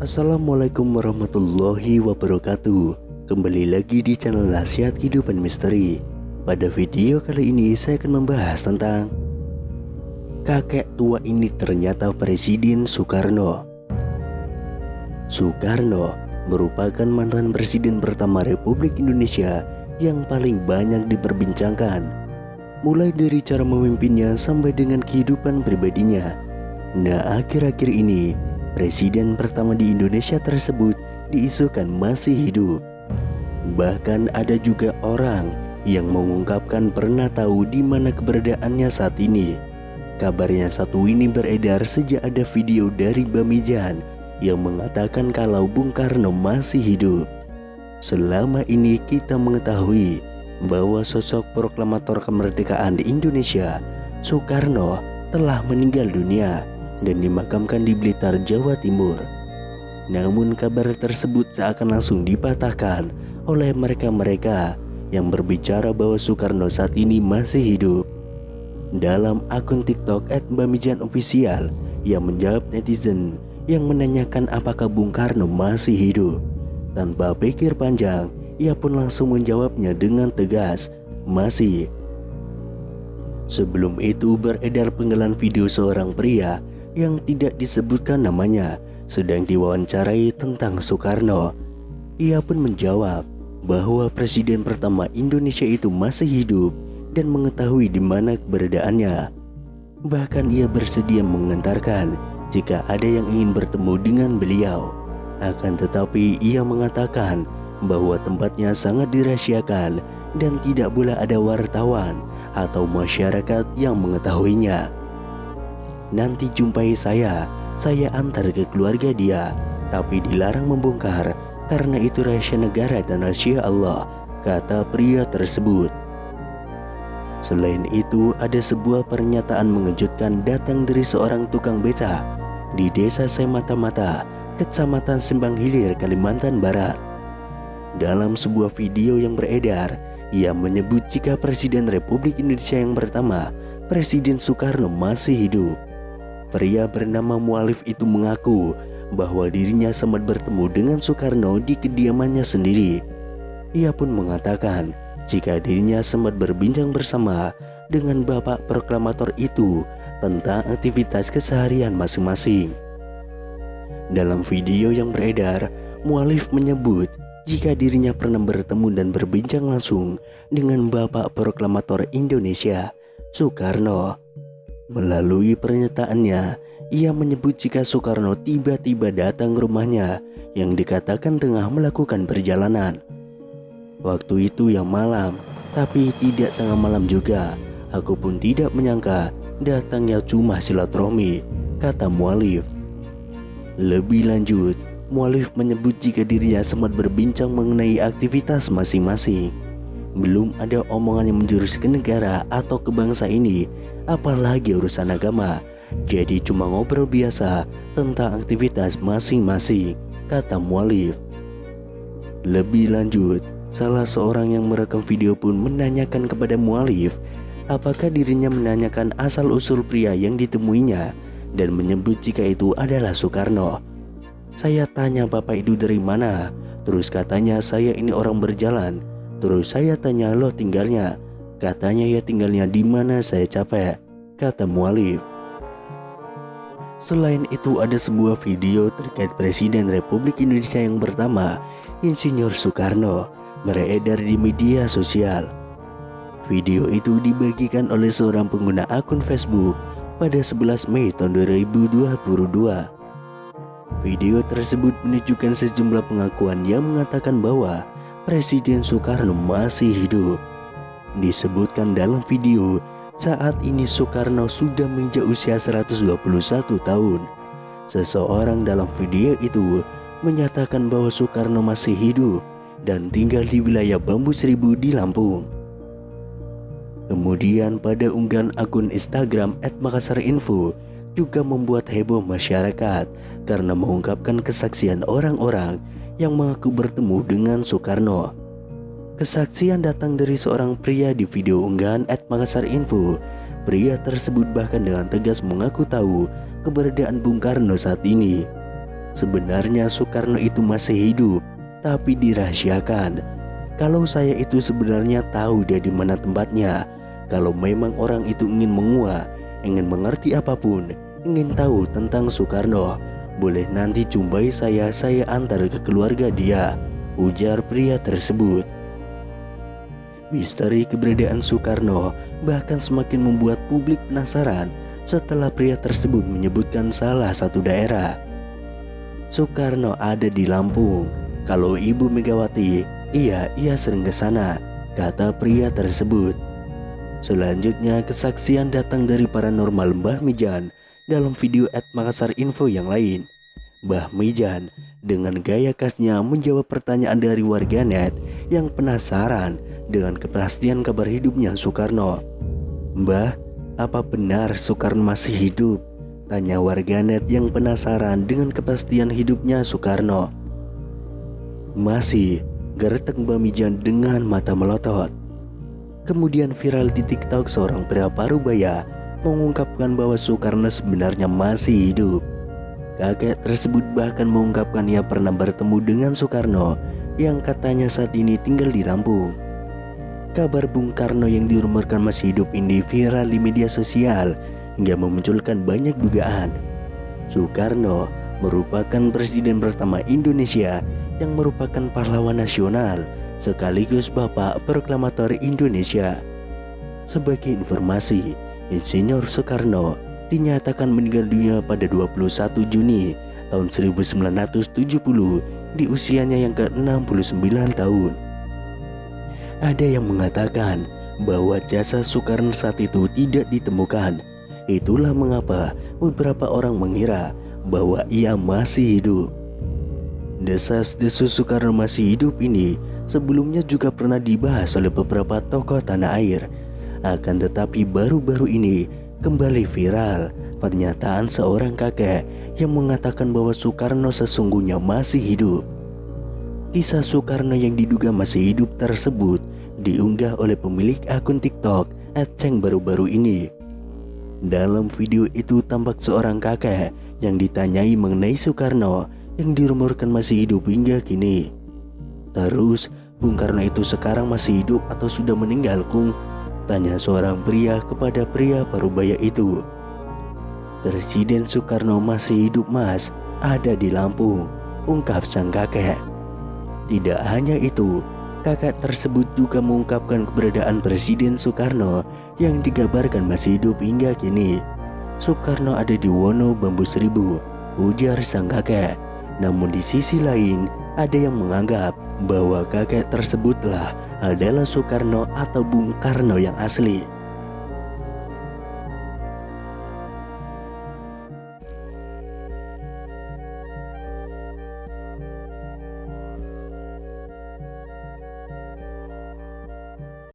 Assalamualaikum warahmatullahi wabarakatuh. Kembali lagi di channel Nasihat Kehidupan Misteri. Pada video kali ini saya akan membahas tentang kakek tua ini ternyata Presiden Soekarno. Soekarno merupakan mantan presiden pertama Republik Indonesia yang paling banyak diperbincangkan, mulai dari cara memimpinnya sampai dengan kehidupan pribadinya. Nah, akhir-akhir ini presiden pertama di Indonesia tersebut diisukan masih hidup. Bahkan ada juga orang yang mengungkapkan pernah tahu di mana keberadaannya saat ini. Kabarnya satu ini beredar sejak ada video dari Bamijan yang mengatakan kalau Bung Karno masih hidup. Selama ini kita mengetahui bahwa sosok proklamator kemerdekaan di Indonesia, Soekarno, telah meninggal dunia dan dimakamkan di Blitar, Jawa Timur. Namun kabar tersebut seakan langsung dipatahkan oleh mereka-mereka yang berbicara bahwa Soekarno saat ini masih hidup. Dalam akun TikTok @bamijanofficial yang menjawab netizen yang menanyakan apakah Bung Karno masih hidup. Tanpa pikir panjang, ia pun langsung menjawabnya dengan tegas, masih. Sebelum itu beredar penggalan video seorang pria yang tidak disebutkan namanya sedang diwawancarai tentang Soekarno. Ia pun menjawab bahwa presiden pertama Indonesia itu masih hidup dan mengetahui di mana keberadaannya. Bahkan ia bersedia mengantarkan jika ada yang ingin bertemu dengan beliau. Akan tetapi ia mengatakan bahwa tempatnya sangat dirahasiakan dan tidak boleh ada wartawan atau masyarakat yang mengetahuinya. Nanti jumpai saya antar ke keluarga dia, tapi dilarang membongkar karena itu rahasia negara dan rahasia Allah, kata pria tersebut. Selain itu, ada sebuah pernyataan mengejutkan datang dari seorang tukang beca di Desa Semata-Mata, Kecamatan Sembang Hilir, Kalimantan Barat. Dalam sebuah video yang beredar, ia menyebut jika Presiden Republik Indonesia yang pertama, Presiden Soekarno, masih hidup. Pria bernama Mualif itu mengaku bahwa dirinya sempat bertemu dengan Soekarno di kediamannya sendiri. Ia pun mengatakan jika dirinya sempat berbincang bersama dengan bapak proklamator itu tentang aktivitas keseharian masing-masing. Dalam video yang beredar, Mualif menyebut jika dirinya pernah bertemu dan berbincang langsung dengan bapak proklamator Indonesia, Soekarno. Melalui pernyataannya, ia menyebut jika Soekarno tiba-tiba datang ke rumahnya yang dikatakan tengah melakukan perjalanan. Waktu itu yang malam, tapi tidak tengah malam juga. Aku pun tidak menyangka datangnya cuma silaturahmi, kata Mualif. Lebih lanjut, Mualif menyebut jika dirinya sempat berbincang mengenai aktivitas masing-masing. Belum ada omongan yang menjurus ke negara atau ke bangsa ini, apalagi urusan agama. Jadi cuma ngobrol biasa tentang aktivitas masing-masing, kata Mualif. Lebih lanjut, salah seorang yang merekam video pun menanyakan kepada Mualif apakah dirinya menanyakan asal-usul pria yang ditemuinya dan menyebut jika itu adalah Soekarno. Saya tanya bapak itu dari mana, terus katanya saya ini orang berjalan. Terus saya tanya lo tinggalnya, katanya ya tinggalnya di mana, saya capek, kata Mualif. Selain itu ada sebuah video terkait Presiden Republik Indonesia yang pertama, Insinyur Soekarno, beredar di media sosial. Video itu dibagikan oleh seorang pengguna akun Facebook pada 11 Mei tahun 2022. Video tersebut menunjukkan sejumlah pengakuan yang mengatakan bahwa Presiden Soekarno masih hidup. Disebutkan dalam video, saat ini Soekarno sudah menginjak usia 121 tahun. Seseorang dalam video itu menyatakan bahwa Soekarno masih hidup dan tinggal di wilayah Bambu Seribu di Lampung. Kemudian pada unggahan akun Instagram @makassarinfo juga membuat heboh masyarakat karena mengungkapkan kesaksian orang-orang yang mengaku bertemu dengan Soekarno. Kesaksian datang dari seorang pria di video unggahan @makassarinfo. Pria tersebut bahkan dengan tegas mengaku tahu keberadaan Bung Karno saat ini. sebenarnya Soekarno itu masih hidup, tapi dirahasiakan. Kalau saya itu sebenarnya tahu dia di mana tempatnya. Kalau memang orang itu ingin menguak, ingin mengerti apapun, ingin tahu tentang Soekarno, boleh nanti jumpai saya antar ke keluarga dia, ujar pria tersebut. Misteri keberadaan Soekarno bahkan semakin membuat publik penasaran setelah pria tersebut menyebutkan salah satu daerah. Soekarno ada di Lampung. Kalau Ibu Megawati, ia sering ke sana, kata pria tersebut. Selanjutnya kesaksian datang dari paranormal Mbah Mijan dalam video @Makassar Info yang lain. Mbah Mijan dengan gaya khasnya menjawab pertanyaan dari warganet yang penasaran dengan kepastian kabar hidupnya Soekarno. "Mbah, apa benar Soekarno masih hidup?" tanya warganet yang penasaran dengan kepastian hidupnya Soekarno. "Masih," gertak Mbah Mijan dengan mata melotot. Kemudian viral di TikTok seorang pria Parubaya mengungkapkan bahwa Soekarno sebenarnya masih hidup. Kakek tersebut bahkan mengungkapkan ia pernah bertemu dengan Soekarno yang katanya saat ini tinggal di Lampung. Kabar Bung Karno yang dirumorkan masih hidup ini viral di media sosial hingga memunculkan banyak dugaan. Soekarno merupakan presiden pertama Indonesia yang merupakan pahlawan nasional sekaligus Bapak Proklamator Indonesia. Sebagai informasi, Insinyur Soekarno dinyatakan meninggal dunia pada 21 Juni tahun 1970 di usianya yang ke-69 tahun. Ada yang mengatakan bahwa jasad Soekarno saat itu tidak ditemukan. Itulah mengapa beberapa orang mengira bahwa ia masih hidup. Desas-desus Soekarno masih hidup ini sebelumnya juga pernah dibahas oleh beberapa tokoh tanah air. Akan tetapi baru-baru ini kembali viral pernyataan seorang kakek yang mengatakan bahwa Soekarno sesungguhnya masih hidup. Kisah Soekarno yang diduga masih hidup tersebut diunggah oleh pemilik akun TikTok @ceng baru-baru ini. Dalam video itu tampak seorang kakek yang ditanyai mengenai Soekarno yang dirumorkan masih hidup hingga kini. "Terus, Bung Karno itu sekarang masih hidup atau sudah meninggal, Kung?" tanya seorang pria kepada pria Parubaya itu. "Presiden Soekarno masih hidup, Mas, ada di Lampung," ungkap sang kakek. Tidak hanya itu, kakek tersebut juga mengungkapkan keberadaan Presiden Soekarno yang dikabarkan masih hidup hingga kini. "Soekarno ada di Wono Bambu Seribu," ujar sang kakek. Namun di sisi lain, ada yang menganggap bahwa kakek tersebutlah adalah Soekarno atau Bung Karno yang asli.